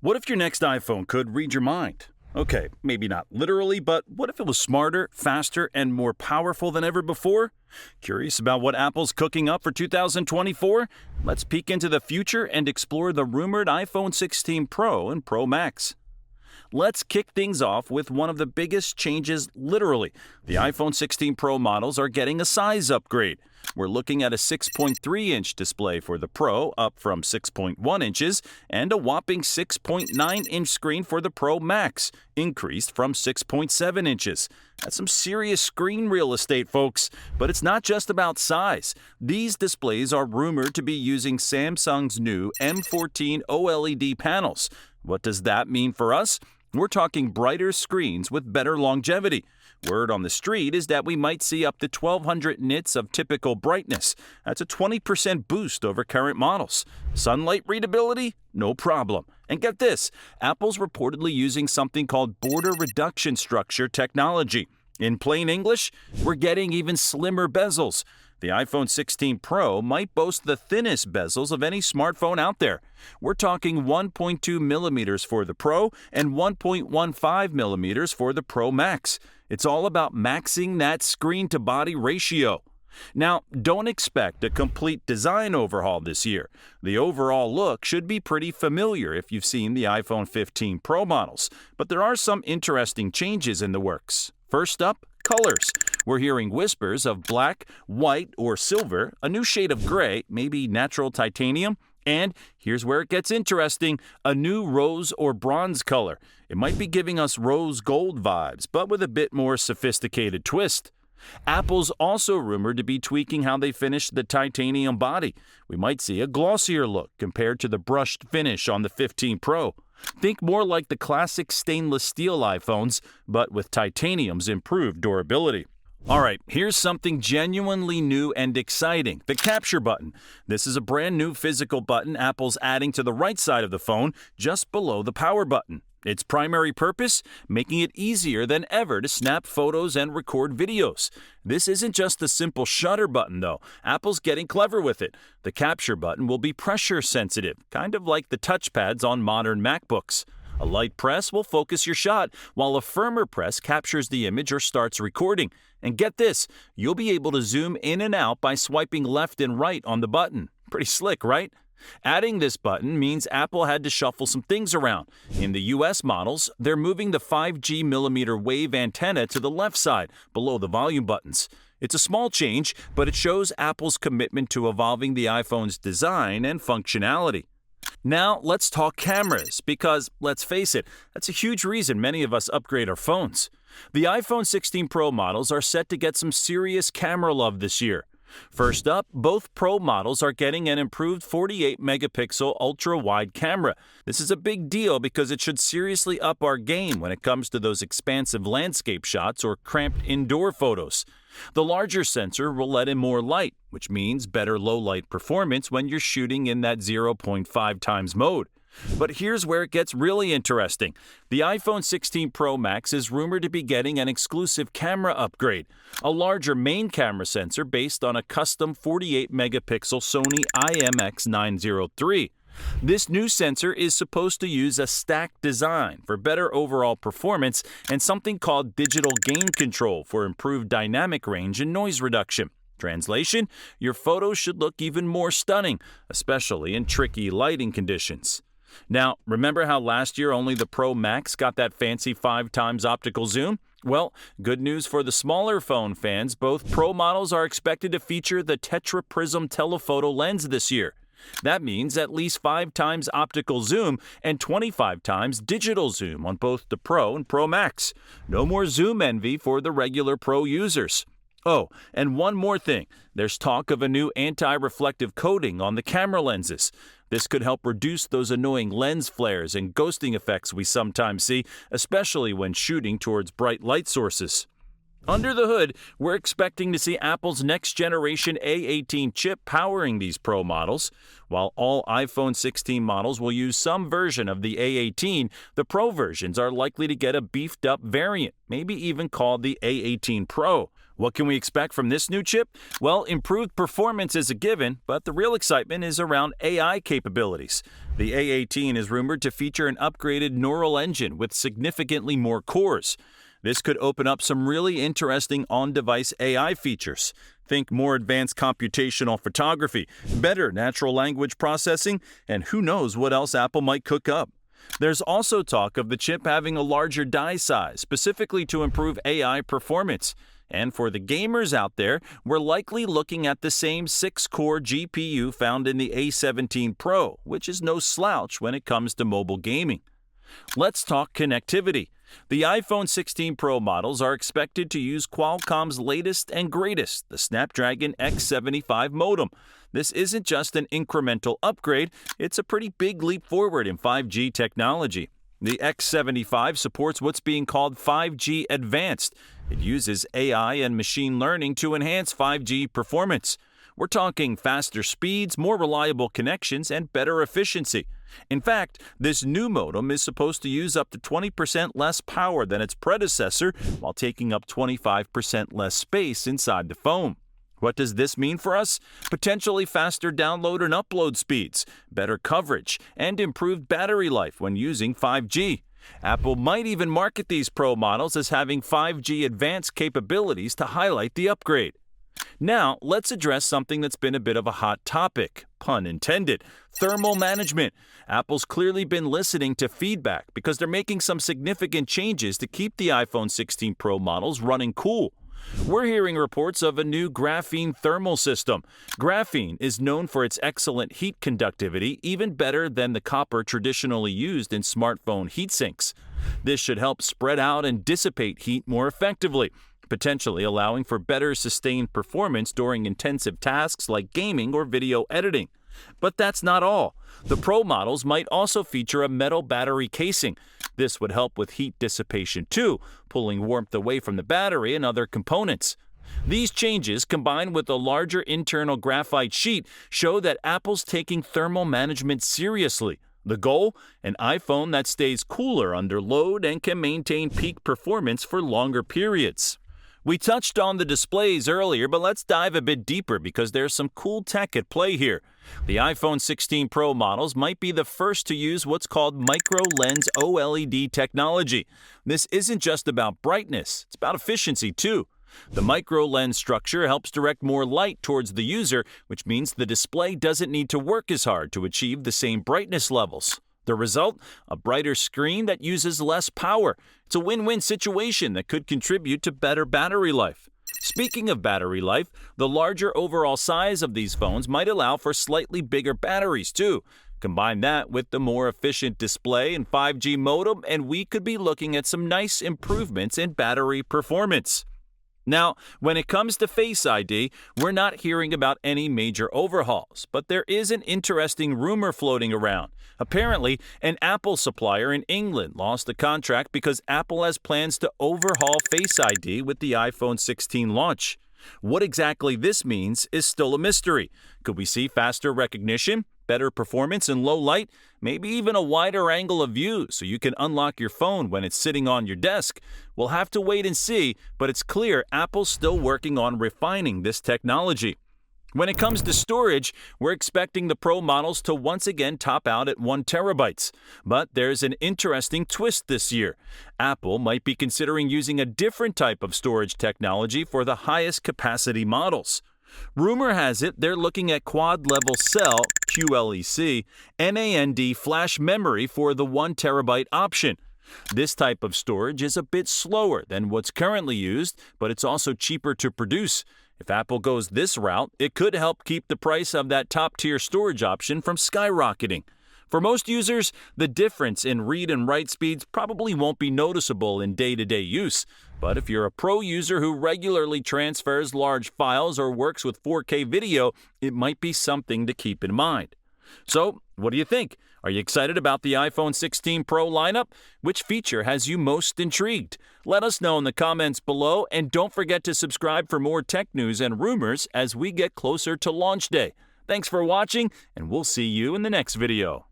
What if your next iPhone could read your mind? Okay, maybe not literally, but what if it was smarter, faster, and more powerful than ever before? Curious about what Apple's cooking up for 2024? Let's peek into the future and explore the rumored iPhone 16 Pro and Pro Max. Let's kick things off with one of the biggest changes literally. The iPhone 16 Pro models are getting a size upgrade. We're looking at a 6.3-inch display for the Pro, up from 6.1 inches, and a whopping 6.9-inch screen for the Pro Max, increased from 6.7 inches. That's some serious screen real estate, folks. But it's not just about size. These displays are rumored to be using Samsung's new M14 OLED panels. What does that mean for us? We're talking brighter screens with better longevity. Word on the street is that we might see up to 1200 nits of typical brightness. That's a 20% boost over current models. Sunlight readability? No problem. And get this, Apple's reportedly using something called border reduction structure technology. In plain English, we're getting even slimmer bezels. The iPhone 16 Pro might boast the thinnest bezels of any smartphone out there. We're talking 1.2 millimeters for the Pro and 1.15 millimeters for the Pro Max. It's all about maxing that screen-to-body ratio. Now, don't expect a complete design overhaul this year. The overall look should be pretty familiar if you've seen the iPhone 15 Pro models, but there are some interesting changes in the works. First up, colors. We're hearing whispers of black, white, or silver, a new shade of gray, maybe natural titanium, and here's where it gets interesting, a new rose or bronze color. It might be giving us rose gold vibes, but with a bit more sophisticated twist. Apple's also rumored to be tweaking how they finish the titanium body. We might see a glossier look compared to the brushed finish on the 15 Pro. Think more like the classic stainless steel iPhones, but with titanium's improved durability. Alright, here's something genuinely new and exciting, the capture button. This is a brand new physical button Apple's adding to the right side of the phone, just below the power button. Its primary purpose? Making it easier than ever to snap photos and record videos. This isn't just a simple shutter button, though. Apple's getting clever with it. The capture button will be pressure sensitive, kind of like the touchpads on modern MacBooks. A light press will focus your shot, while a firmer press captures the image or starts recording. And get this, you'll be able to zoom in and out by swiping left and right on the button. Pretty slick, right? Adding this button means Apple had to shuffle some things around. In the US models, they're moving the 5G millimeter wave antenna to the left side, below the volume buttons. It's a small change, but it shows Apple's commitment to evolving the iPhone's design and functionality. Now, let's talk cameras, because, let's face it, that's a huge reason many of us upgrade our phones. The iPhone 16 Pro models are set to get some serious camera love this year. First up, both Pro models are getting an improved 48-megapixel ultra-wide camera. This is a big deal because it should seriously up our game when it comes to those expansive landscape shots or cramped indoor photos. The larger sensor will let in more light, which means better low-light performance when you're shooting in that 0.5 times mode. But here's where it gets really interesting. The iPhone 16 Pro Max is rumored to be getting an exclusive camera upgrade, a larger main camera sensor based on a custom 48-megapixel Sony IMX903. This new sensor is supposed to use a stacked design for better overall performance and something called digital gain control for improved dynamic range and noise reduction. Translation, your photos should look even more stunning, especially in tricky lighting conditions. Now, remember how last year only the Pro Max got that fancy 5 times optical zoom? Well, good news for the smaller phone fans, both Pro models are expected to feature the Tetra Prism telephoto lens this year. That means at least 5 times optical zoom and 25 times digital zoom on both the Pro and Pro Max. No more zoom envy for the regular Pro users. Oh, and one more thing. There's talk of a new anti-reflective coating on the camera lenses. This could help reduce those annoying lens flares and ghosting effects we sometimes see, especially when shooting towards bright light sources. Under the hood, we're expecting to see Apple's next-generation A18 chip powering these Pro models. While all iPhone 16 models will use some version of the A18, the Pro versions are likely to get a beefed-up variant, maybe even called the A18 Pro. What can we expect from this new chip? Well, improved performance is a given, but the real excitement is around AI capabilities. The A18 is rumored to feature an upgraded neural engine with significantly more cores. This could open up some really interesting on-device AI features. Think more advanced computational photography, better natural language processing, and who knows what else Apple might cook up. There's also talk of the chip having a larger die size, specifically to improve AI performance. And for the gamers out there, we're likely looking at the same 6-core GPU found in the A17 Pro, which is no slouch when it comes to mobile gaming. Let's talk connectivity. The iPhone 16 Pro models are expected to use Qualcomm's latest and greatest, the Snapdragon X75 modem. This isn't just an incremental upgrade, it's a pretty big leap forward in 5G technology. The X75 supports what's being called 5G Advanced. It uses AI and machine learning to enhance 5G performance. We're talking faster speeds, more reliable connections, and better efficiency. In fact, this new modem is supposed to use up to 20% less power than its predecessor while taking up 25% less space inside the phone. What does this mean for us? Potentially faster download and upload speeds, better coverage, and improved battery life when using 5G. Apple might even market these Pro models as having 5G advanced capabilities to highlight the upgrade. Now, let's address something that's been a bit of a hot topic, pun intended, thermal management. Apple's clearly been listening to feedback because they're making some significant changes to keep the iPhone 16 Pro models running cool. We're hearing reports of a new graphene thermal system. Graphene is known for its excellent heat conductivity, even better than the copper traditionally used in smartphone heatsinks. This should help spread out and dissipate heat more effectively, potentially allowing for better sustained performance during intensive tasks like gaming or video editing. But that's not all. The Pro models might also feature a metal battery casing. This would help with heat dissipation too, pulling warmth away from the battery and other components. These changes, combined with a larger internal graphite sheet, show that Apple's taking thermal management seriously. The goal? An iPhone that stays cooler under load and can maintain peak performance for longer periods. We touched on the displays earlier, but let's dive a bit deeper because there's some cool tech at play here. The iPhone 16 Pro models might be the first to use what's called micro-lens OLED technology. This isn't just about brightness, it's about efficiency too. The micro-lens structure helps direct more light towards the user, which means the display doesn't need to work as hard to achieve the same brightness levels. The result? A brighter screen that uses less power. It's a win-win situation that could contribute to better battery life. Speaking of battery life, the larger overall size of these phones might allow for slightly bigger batteries too. Combine that with the more efficient display and 5G modem, and we could be looking at some nice improvements in battery performance. Now, when it comes to Face ID, we're not hearing about any major overhauls, but there is an interesting rumor floating around. Apparently, an Apple supplier in England lost the contract because Apple has plans to overhaul Face ID with the iPhone 16 launch. What exactly this means is still a mystery. Could we see faster recognition, better performance in low light, maybe even a wider angle of view so you can unlock your phone when it's sitting on your desk? We'll have to wait and see, but it's clear Apple's still working on refining this technology. When it comes to storage, we're expecting the Pro models to once again top out at 1 terabyte. But there's an interesting twist this year. Apple might be considering using a different type of storage technology for the highest capacity models. Rumor has it they're looking at quad-level cell, QLEC, NAND flash memory for the 1 terabyte option. This type of storage is a bit slower than what's currently used, but it's also cheaper to produce. If Apple goes this route, it could help keep the price of that top-tier storage option from skyrocketing. For most users, the difference in read and write speeds probably won't be noticeable in day-to-day use. But if you're a pro user who regularly transfers large files or works with 4K video, it might be something to keep in mind. So, what do you think? Are you excited about the iPhone 16 Pro lineup? Which feature has you most intrigued? Let us know in the comments below, and don't forget to subscribe for more tech news and rumors as we get closer to launch day. Thanks for watching, and we'll see you in the next video.